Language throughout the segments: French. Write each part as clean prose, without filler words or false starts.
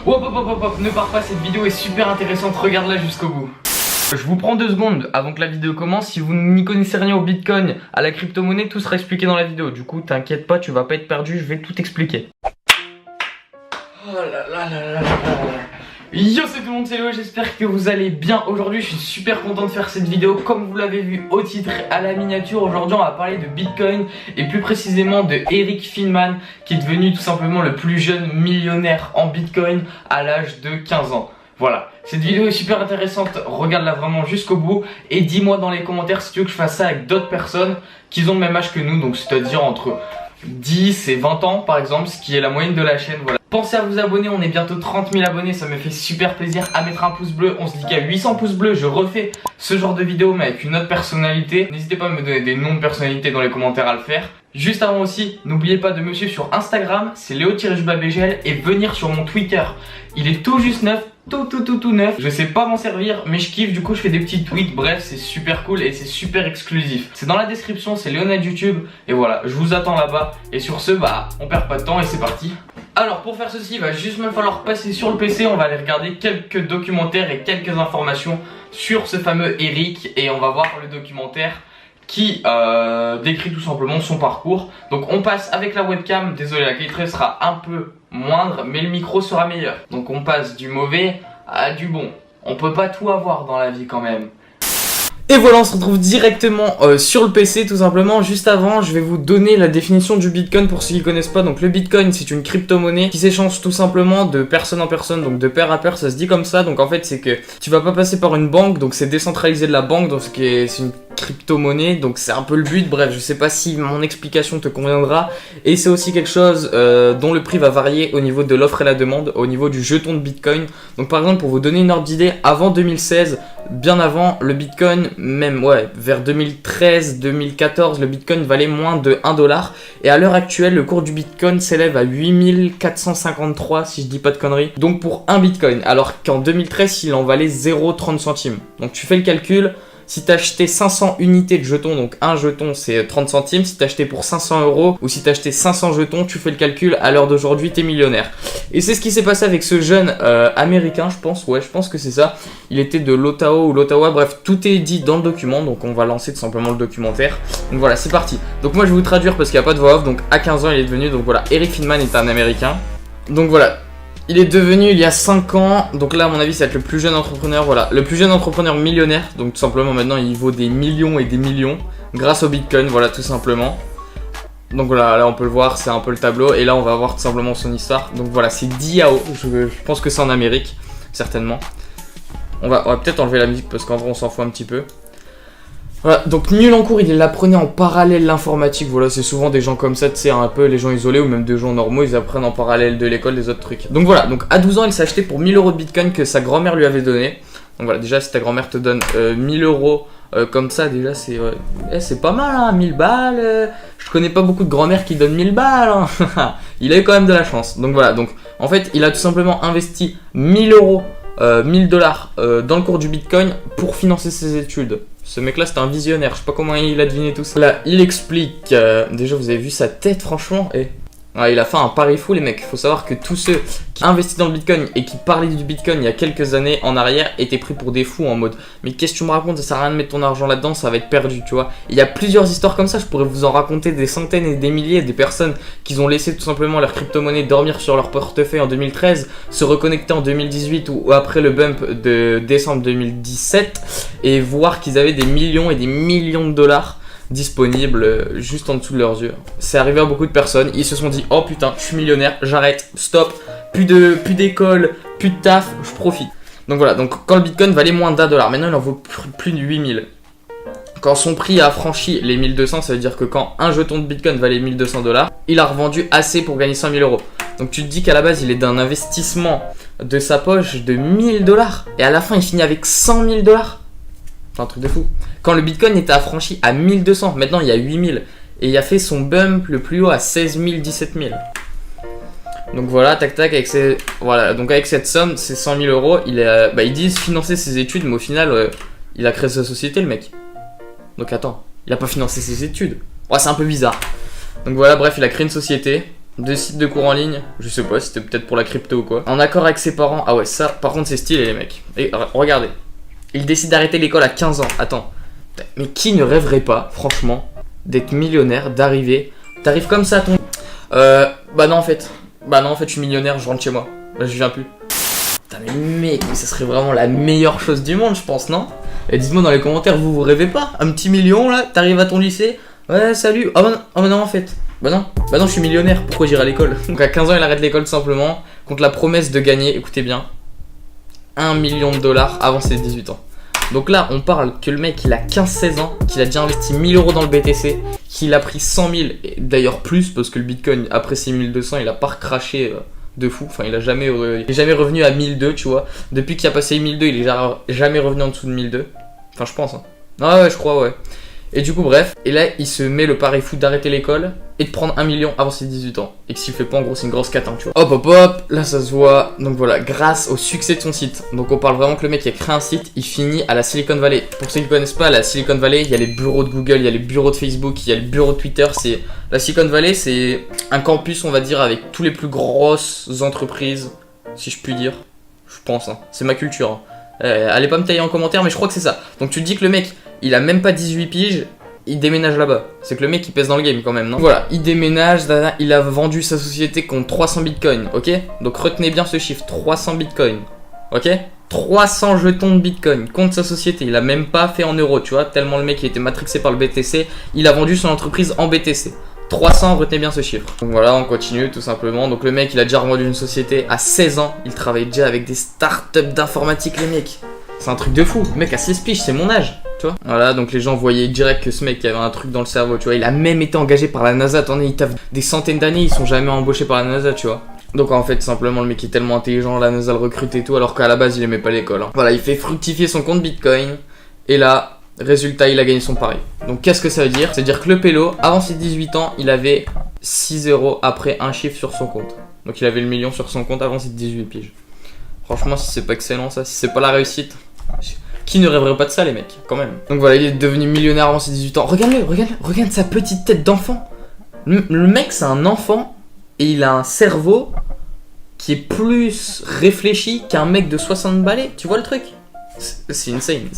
Hop hop hop hop hop, ne pars pas, cette vidéo est super intéressante, regarde-la jusqu'au bout. Je vous prends 2 secondes avant que la vidéo commence. Si vous n'y connaissez rien au Bitcoin, à la crypto-monnaie, tout sera expliqué dans la vidéo. Du coup, t'inquiète pas, tu vas pas être perdu, je vais tout expliquer. Oh là là là là là là. Yo, c'est tout le monde, c'est Léo, j'espère que vous allez bien. Aujourd'hui, je suis super content de faire cette vidéo. Comme vous l'avez vu au titre, à la miniature, aujourd'hui on va parler de Bitcoin et plus précisément de Eric Friedman, qui est devenu tout simplement le plus jeune millionnaire en Bitcoin à l'âge de 15 ans. Voilà, cette vidéo est super intéressante, regarde-la vraiment jusqu'au bout et dis-moi dans les commentaires si tu veux que je fasse ça avec d'autres personnes qui ont le même âge que nous, donc c'est-à-dire entre 10 et 20 ans par exemple, ce qui est la moyenne de la chaîne, voilà. Pensez à vous abonner, on est bientôt 30 000 abonnés, ça me fait super plaisir, à mettre un pouce bleu. On se dit qu'à 800 pouces bleus, je refais ce genre de vidéo mais avec une autre personnalité. N'hésitez pas à me donner des noms de personnalités dans les commentaires à le faire. Juste avant aussi, n'oubliez pas de me suivre sur Instagram, c'est Léo-BGL, et venir sur mon Twitter. Il est tout juste neuf, tout neuf. Je sais pas m'en servir, mais je kiffe, du coup je fais des petits tweets. Bref, c'est super cool et c'est super exclusif. C'est dans la description, c'est Léonard YouTube. Et voilà, je vous attends là-bas. Et sur ce, bah, on perd pas de temps et c'est parti. Alors pour faire ceci, il va juste me falloir passer sur le PC. On va aller regarder quelques documentaires et quelques informations sur ce fameux Eric. Et on va voir le documentaire qui décrit tout simplement son parcours. Donc on passe avec la webcam, désolé la qualité sera un peu moindre mais le micro sera meilleur. Donc on passe du mauvais à du bon. On peut pas tout avoir dans la vie quand même. Et voilà, on se retrouve directement sur le PC tout simplement. Juste avant, je vais vous donner la définition du Bitcoin pour ceux qui ne connaissent pas. Donc le Bitcoin, c'est une crypto-monnaie qui s'échange tout simplement de personne en personne, donc de pair à pair, ça se dit comme ça. Donc en fait, c'est que tu vas pas passer par une banque, donc c'est décentralisé de la banque, donc c'est une crypto-monnaie, donc c'est un peu le but. Bref, je sais pas si mon explication te conviendra. Et c'est aussi quelque chose dont le prix va varier au niveau de l'offre et la demande, au niveau du jeton de Bitcoin. Donc par exemple, pour vous donner une ordre d'idée, avant 2016, bien avant, le Bitcoin, même ouais, vers 2013-2014, le Bitcoin valait moins de 1 $. Et à l'heure actuelle, le cours du Bitcoin s'élève à 8453, si je dis pas de conneries. Donc pour un Bitcoin, alors qu'en 2013, il en valait 0,30 centimes. Donc tu fais le calcul. Si t'as acheté 500 unités de jetons, donc un jeton c'est 30 centimes, si t'as acheté pour 500 € ou si t'as acheté 500 jetons, tu fais le calcul, à l'heure d'aujourd'hui t'es millionnaire. Et c'est ce qui s'est passé avec ce jeune américain, je pense, ouais je pense que c'est ça. Il était de l'Ottawa ou l'Ottawa, bref tout est dit dans le document, donc on va lancer tout simplement le documentaire. Donc voilà, c'est parti. Donc moi je vais vous traduire parce qu'il n'y a pas de voix off, donc à 15 ans il est devenu, donc voilà, Eric Friedman est un américain. Donc voilà. Il est devenu il y a 5 ans, donc là à mon avis ça va être le plus jeune entrepreneur, voilà, le plus jeune entrepreneur millionnaire, donc tout simplement maintenant il vaut des millions et des millions grâce au Bitcoin, voilà tout simplement. Donc voilà, là on peut le voir, c'est un peu le tableau, et là on va voir tout simplement son histoire. Donc voilà, c'est DAO, je pense que c'est en Amérique, certainement. On va peut-être enlever la musique parce qu'en vrai on s'en fout un petit peu. Voilà, donc nul en cours, il apprenait en parallèle l'informatique, voilà, c'est souvent des gens comme ça, tu sais, un peu les gens isolés ou même des gens normaux, ils apprennent en parallèle de l'école des autres trucs. Donc voilà, donc à 12 ans, il s'est acheté pour 1000 € de Bitcoin que sa grand-mère lui avait donné. Donc voilà, déjà si ta grand-mère te donne 1000 € comme ça, déjà c'est pas mal, hein, 1000 balles, je connais pas beaucoup de grand-mères qui donnent 1000 balles, hein. Il a eu quand même de la chance. Donc voilà, donc en fait, il a tout simplement investi 1000 €. 1000 $ dans le cours du Bitcoin pour financer ses études. Ce mec là c'était un visionnaire, je sais pas comment il a deviné tout ça. Là il explique, déjà vous avez vu sa tête franchement, et ouais, il a fait un pari fou les mecs. Il faut savoir que tous ceux qui investissent dans le Bitcoin et qui parlaient du Bitcoin il y a quelques années en arrière étaient pris pour des fous en mode mais qu'est-ce que tu me racontes, ça sert à rien de mettre ton argent là-dedans, ça va être perdu, tu vois. Il y a plusieurs histoires comme ça, je pourrais vous en raconter des centaines et des milliers, des personnes qui ont laissé tout simplement leur crypto-monnaie dormir sur leur portefeuille en 2013, se reconnecter en 2018 ou après le bump de décembre 2017 et voir qu'ils avaient des millions et des millions de dollars disponibles juste en dessous de leurs yeux. C'est arrivé à beaucoup de personnes, ils se sont dit oh putain je suis millionnaire, j'arrête, stop, plus d'école, plus de taf, je profite. Donc voilà, donc quand le Bitcoin valait moins d'1 $, maintenant il en vaut plus de 8000. Quand son prix a franchi les 1200, ça veut dire que quand un jeton de Bitcoin valait 1200 $, il a revendu assez pour gagner 5000 €. Donc tu te dis qu'à la base il est d'un investissement de sa poche de 1000 $, et à la fin il finit avec 100 000 $. C'est un truc de fou. Quand le Bitcoin était affranchi à 1200, maintenant il y a 8000. Et il a fait son bump le plus haut à 16 000, 17 000. Donc voilà, tac tac, donc avec cette somme, c'est 100 000 €, ils disent financer ses études, mais au final, il a créé sa société le mec. Donc attends, il a pas financé ses études. Ouais, c'est un peu bizarre. Donc voilà, bref, il a créé une société. 2 sites de cours en ligne, je sais pas, c'était peut-être pour la crypto ou quoi. En accord avec ses parents, ah ouais, ça, par contre, c'est stylé, les mecs. Et regardez, il décide d'arrêter l'école à 15 ans. Attends, mais qui ne rêverait pas, franchement, d'être millionnaire, d'arriver. T'arrives comme ça à ton. Bah non, en fait, je suis millionnaire, je rentre chez moi. Là, je viens plus. Putain, mais mec, ça serait vraiment la meilleure chose du monde, je pense, non? Et dites-moi dans les commentaires, vous rêvez pas? Un petit million là, t'arrives à ton lycée, ouais, salut. Oh bah non, en fait. Bah non, je suis millionnaire, pourquoi j'irai à l'école? Donc à 15 ans, il arrête l'école tout simplement, contre la promesse de gagner, écoutez bien, 1 million de dollars avant ses 18 ans. Donc là, on parle que le mec, il a 15-16 ans, qu'il a déjà investi 1000 euros dans le BTC, qu'il a pris 100 000, et d'ailleurs plus, parce que le Bitcoin, après ses 1200, il a pas recraché de fou. Enfin, il est jamais revenu à 1002, tu vois. Depuis qu'il a passé 1002, il est jamais revenu en dessous de 1002. Enfin, je pense. Hein. Ah ouais, je crois, ouais. Et du coup, bref. Et là, il se met le pari fou d'arrêter l'école et de prendre 1 million avant ses 18 ans. Et que s'il fait pas, en gros, c'est une grosse catin, tu vois. Hop, là, ça se voit. Donc voilà, grâce au succès de son site. Donc on parle vraiment que le mec qui a créé un site, il finit à la Silicon Valley. Pour ceux qui connaissent pas, la Silicon Valley, il y a les bureaux de Google, il y a les bureaux de Facebook, il y a les bureaux de Twitter. La Silicon Valley, c'est un campus, on va dire, avec tous les plus grosses entreprises, si je puis dire. Je pense, hein. C'est ma culture. Hein. Allez pas me tailler en commentaire, mais je crois que c'est ça. Donc tu te dis que le mec, il a même pas 18 piges, il déménage là-bas. C'est que le mec, il pèse dans le game quand même, non? Voilà, il déménage, il a vendu sa société contre 300 bitcoins, ok? Donc retenez bien ce chiffre, 300 bitcoins, ok? 300 jetons de bitcoin contre sa société, il a même pas fait en euros, tu vois? Tellement le mec, il était matrixé par le BTC, il a vendu son entreprise en BTC. 300, retenez bien ce chiffre. Donc voilà, on continue tout simplement. Donc le mec, il a déjà revendu une société à 16 ans. Il travaille déjà avec des startups d'informatique, les mecs. C'est un truc de fou. Le mec a 16 piges, c'est mon âge, tu vois. Voilà, donc les gens voyaient direct que ce mec avait un truc dans le cerveau, tu vois. Il a même été engagé par la NASA. Attendez, il taffe des centaines d'années, ils sont jamais embauchés par la NASA, tu vois. Donc en fait, simplement, le mec est tellement intelligent, la NASA le recrute et tout, alors qu'à la base, il aimait pas l'école. Hein. Voilà, il fait fructifier son compte Bitcoin. Et là... résultat, il a gagné son pari. Donc qu'est-ce que ça veut dire? C'est-à-dire que le pélo, avant ses 18 ans, il avait 6 euros après un chiffre sur son compte. Donc il avait le million sur son compte avant ses 18 piges. Franchement, si c'est pas excellent ça, si c'est pas la réussite, qui ne rêverait pas de ça les mecs, quand même. Donc voilà, il est devenu millionnaire avant ses 18 ans. Regarde sa petite tête d'enfant. Le mec, c'est un enfant et il a un cerveau qui est plus réfléchi qu'un mec de 60 balais. Tu vois le truc? C'est insane.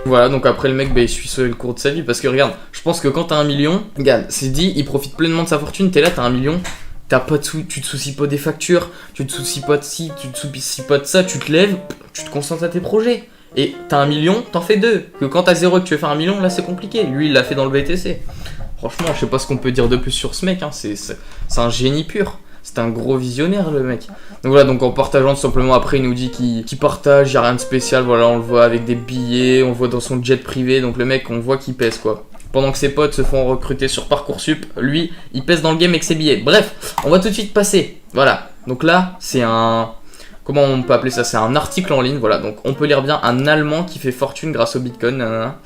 Voilà, donc après le mec, il suit le cours de sa vie. Parce que regarde, je pense que quand t'as 1 million, regarde, c'est dit, il profite pleinement de sa fortune. T'es là, t'as 1 million, t'as pas de sous, tu te soucies pas des factures, tu te soucies pas de ci, tu te soucies pas de ça, tu te lèves, tu te concentres à tes projets. Et t'as 1 million, t'en fais 2. Que quand t'as 0 et que tu veux faire 1 million, là c'est compliqué. Lui, il l'a fait dans le BTC. Franchement, je sais pas ce qu'on peut dire de plus sur ce mec, hein. C'est un génie pur. C'est un gros visionnaire le mec. Donc voilà, donc en partageant tout simplement, après il nous dit qu'il partage, y a rien de spécial, voilà, on le voit avec des billets, on le voit dans son jet privé, donc le mec on voit qu'il pèse quoi. Pendant que ses potes se font recruter sur Parcoursup, lui il pèse dans le game avec ses billets. Bref, on va tout de suite passer. Voilà, donc là c'est un... comment on peut appeler ça? C'est un article en ligne, voilà, donc on peut lire bien un Allemand qui fait fortune grâce au Bitcoin, nanana.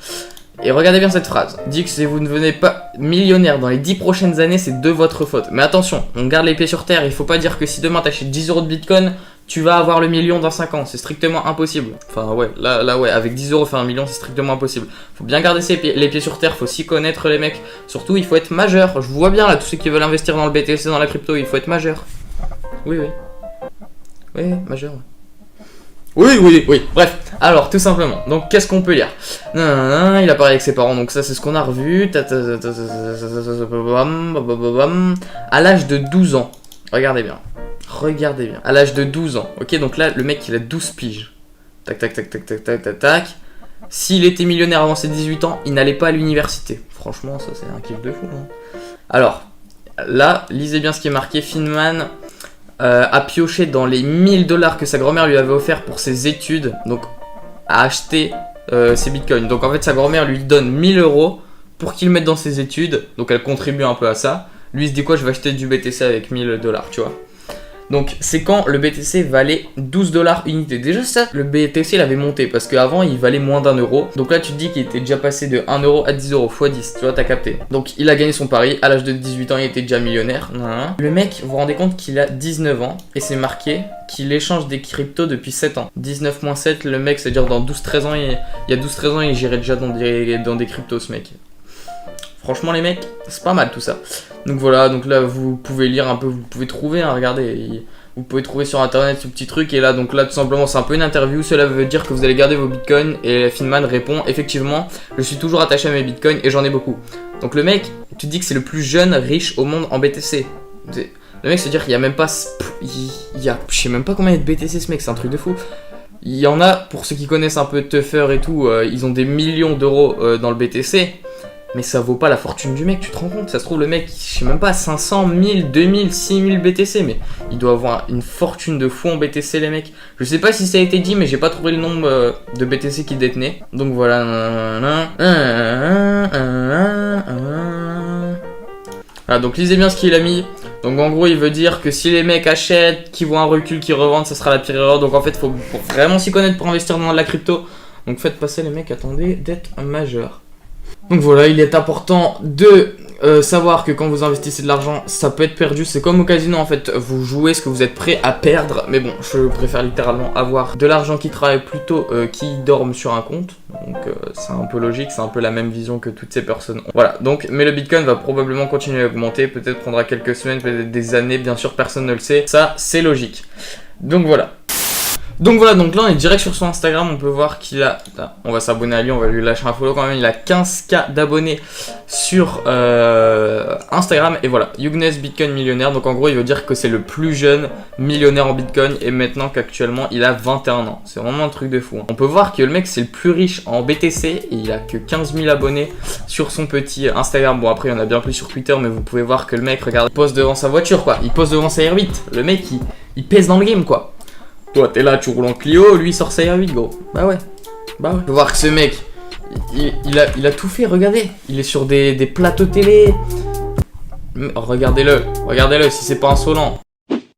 Et regardez bien cette phrase. Dit que si vous ne devenez pas millionnaire dans les 10 prochaines années, c'est de votre faute. Mais attention, on garde les pieds sur terre. Il faut pas dire que si demain t'achètes 10 euros de Bitcoin, tu vas avoir le million dans 5 ans. C'est strictement impossible. Enfin ouais, là ouais, avec 10 euros faire un million, c'est strictement impossible. Faut bien garder les pieds sur terre, faut s'y connaître les mecs. Surtout, il faut être majeur. Je vous vois bien là, tous ceux qui veulent investir dans le BTC, dans la crypto, il faut être majeur. Oui, majeur. Oui. Bref, alors tout simplement. Donc qu'est-ce qu'on peut lire? Il a parlé avec ses parents, donc ça c'est ce qu'on a revu. À l'âge de 12 ans. Regardez bien. À l'âge de 12 ans. Ok, donc là le mec il a 12 piges. Tac. S'il était millionnaire avant ses 18 ans, il n'allait pas à l'université. Franchement, ça c'est un kiff de fou. Hein. Alors, là, lisez bien ce qui est marqué. Finman a pioché dans les 1000 $ que sa grand-mère lui avait offert pour ses études, donc a acheté ses bitcoins. Donc en fait sa grand-mère lui donne 1000 € pour qu'il mette dans ses études, donc elle contribue un peu à ça. Lui il se dit quoi, je vais acheter du BTC avec 1000 $, tu vois. Donc c'est quand le BTC valait 12 $ unité. Déjà ça, le BTC il avait monté parce qu'avant il valait moins d'1 €. Donc là tu te dis qu'il était déjà passé de 1 € à 10 € x 10, tu vois, t'as capté. Donc il a gagné son pari, à l'âge de 18 ans il était déjà millionnaire. Le mec, vous vous rendez compte qu'il a 19 ans et c'est marqué qu'il échange des cryptos depuis 7 ans. 19-7, le mec, c'est-à-dire dans 12-13 ans, il y a 12-13 ans il gérait déjà dans des cryptos ce mec. Franchement les mecs, c'est pas mal tout ça. Donc voilà, donc là vous pouvez lire un peu, vous pouvez trouver, hein, regardez, vous pouvez trouver sur internet ce petit truc. Et là donc là tout simplement c'est un peu une interview. Cela veut dire que vous allez garder vos bitcoins. Et Finman répond effectivement, je suis toujours attaché à mes bitcoins et j'en ai beaucoup. Donc le mec, tu te dis que c'est le plus jeune riche au monde en BTC. Le mec se dire qu'il y a même pas, il y a, je sais même pas combien il y a de BTC ce mec, c'est un truc de fou. Il y en a, pour ceux qui connaissent un peu Tuffer et tout, ils ont des millions d'euros dans le BTC. Mais ça vaut pas la fortune du mec, tu te rends compte? Ça se trouve le mec, je sais même pas, 500, 1000, 2000, 6000 BTC. Mais il doit avoir une fortune de fou en BTC les mecs. Je sais pas si ça a été dit, mais j'ai pas trouvé le nombre de BTC qu'il détenait. Donc voilà. Voilà, donc lisez bien ce qu'il a mis. Donc en gros il veut dire que si les mecs achètent, qu'ils voient un recul, qu'ils revendent, ça sera la pire erreur. Donc en fait faut vraiment s'y connaître pour investir dans de la crypto. Donc faites passer les mecs, attendez d'être majeur. Donc voilà, il est important de savoir que quand vous investissez de l'argent, ça peut être perdu. C'est comme au casino en fait, vous jouez ce que vous êtes prêt à perdre. Mais bon, je préfère littéralement avoir de l'argent qui travaille plutôt qui dorme sur un compte. Donc c'est un peu logique, c'est un peu la même vision que toutes ces personnes ont. Voilà, donc mais le Bitcoin va probablement continuer à augmenter. Peut-être prendra quelques semaines, peut-être des années, bien sûr personne ne le sait. Ça c'est logique. Donc voilà. Donc voilà, donc là on est direct sur son Instagram, on peut voir qu'il a, on va s'abonner à lui, on va lui lâcher un follow quand même, il a 15K d'abonnés sur Instagram. Et voilà, Younes Bitcoin millionnaire, donc en gros il veut dire que c'est le plus jeune millionnaire en Bitcoin. Et maintenant qu'actuellement il a 21 ans, c'est vraiment un truc de fou, hein. On peut voir que le mec c'est le plus riche en BTC et il a que 15 000 abonnés sur son petit Instagram. Bon après il y en a bien plus sur Twitter, mais vous pouvez voir que le mec, regarde, il pose devant sa voiture quoi, il pose devant sa R8, le mec il pèse dans le game quoi. Toi t'es là, tu roules en Clio, lui il sort sa R8 gros. Bah ouais. Tu peux voir que ce mec, il a tout fait, regardez. Il est sur des plateaux télé. Regardez-le si c'est pas insolent.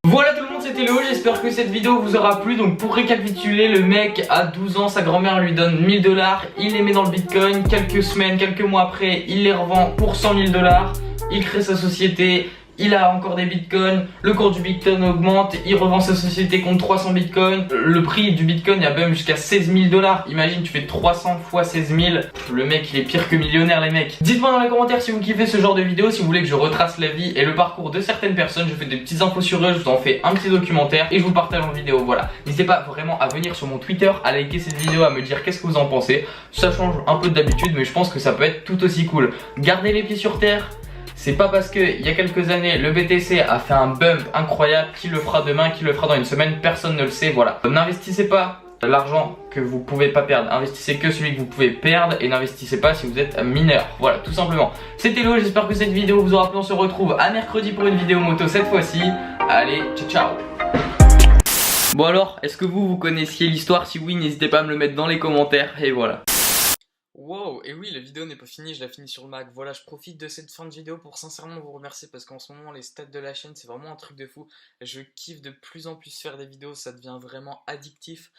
Voilà tout le monde, c'était Léo, j'espère que cette vidéo vous aura plu. Donc pour récapituler, le mec a 12 ans, sa grand-mère lui donne 1000 $, il les met dans le Bitcoin, quelques semaines, quelques mois après, il les revend pour 100 000 $, il crée sa société. Il a encore des bitcoins, le cours du bitcoin augmente, il revend sa société contre 300 bitcoins. Le prix du bitcoin a même jusqu'à 16 000 $. Imagine, tu fais 300 fois 16 000. Le mec, il est pire que millionnaire, les mecs. Dites-moi dans les commentaires si vous kiffez ce genre de vidéo, si vous voulez que je retrace la vie et le parcours de certaines personnes. Je fais des petites infos sur eux, je vous en fais un petit documentaire et je vous le partage en vidéo. Voilà. N'hésitez pas vraiment à venir sur mon Twitter, à liker cette vidéo, à me dire qu'est-ce que vous en pensez. Ça change un peu d'habitude, mais je pense que ça peut être tout aussi cool. Gardez les pieds sur terre. C'est pas parce qu'il y a quelques années, le BTC a fait un bump incroyable, qui le fera demain, qui le fera dans une semaine, personne ne le sait, voilà. N'investissez pas l'argent que vous pouvez pas perdre, investissez que celui que vous pouvez perdre et n'investissez pas si vous êtes mineur, voilà, tout simplement. C'était Léo, j'espère que cette vidéo vous aura plu, on se retrouve à mercredi pour une vidéo moto cette fois-ci. Allez, ciao ciao. Bon alors, est-ce que vous connaissiez l'histoire? Si oui, n'hésitez pas à me le mettre dans les commentaires et voilà. Wow, et oui, la vidéo n'est pas finie, je la finis sur le Mac. Voilà, je profite de cette fin de vidéo pour sincèrement vous remercier parce qu'en ce moment, les stats de la chaîne, c'est vraiment un truc de fou. Je kiffe de plus en plus faire des vidéos, ça devient vraiment addictif.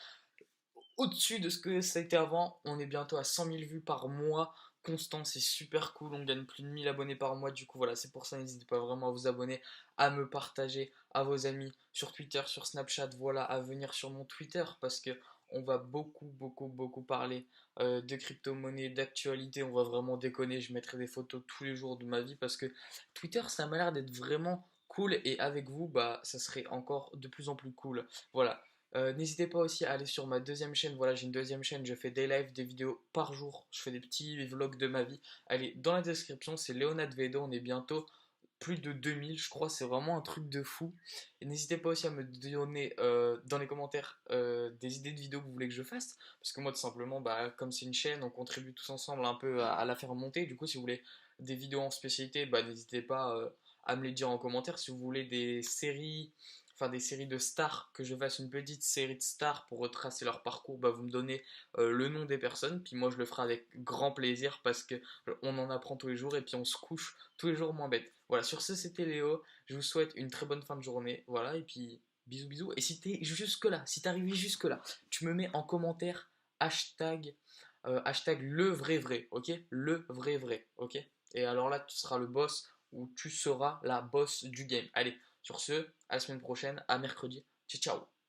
Au-dessus de ce que ça a été avant, on est bientôt à 100 000 vues par mois. Constant, c'est super cool, on gagne plus de 1000 abonnés par mois. Du coup, voilà, c'est pour ça, n'hésitez pas vraiment à vous abonner, à me partager à vos amis sur Twitter, sur Snapchat. Voilà, à venir sur mon Twitter parce que on va beaucoup parler de crypto-monnaie, d'actualité. On va vraiment déconner, je mettrai des photos tous les jours de ma vie parce que Twitter, ça m'a l'air d'être vraiment cool et avec vous, bah, ça serait encore de plus en plus cool. Voilà. N'hésitez pas aussi à aller sur ma deuxième chaîne. Voilà, j'ai une deuxième chaîne, je fais des lives, des vidéos par jour, je fais des petits vlogs de ma vie. Allez, dans la description, c'est Leonard Vedo, on est bientôt plus de 2000, je crois, c'est vraiment un truc de fou. Et n'hésitez pas aussi à me donner dans les commentaires des idées de vidéos que vous voulez que je fasse. Parce que moi, tout simplement, bah, comme c'est une chaîne, on contribue tous ensemble un peu à la faire monter. Du coup, si vous voulez des vidéos en spécialité, bah, n'hésitez pas à me les dire en commentaire. Si vous voulez des séries, enfin des séries de stars, que je fasse une petite série de stars pour retracer leur parcours, bah, vous me donnez le nom des personnes. Puis moi, je le ferai avec grand plaisir parce que on en apprend tous les jours et puis on se couche tous les jours moins bête. Voilà, sur ce, c'était Léo. Je vous souhaite une très bonne fin de journée. Voilà, et puis bisous, bisous. Et si t'es jusque là, si t'es arrivé jusque là, tu me mets en commentaire hashtag, hashtag le vrai vrai, ok? Le vrai vrai, ok? Et alors là, tu seras le boss ou tu seras la boss du game. Allez, sur ce, à la semaine prochaine, à mercredi. Ciao, ciao.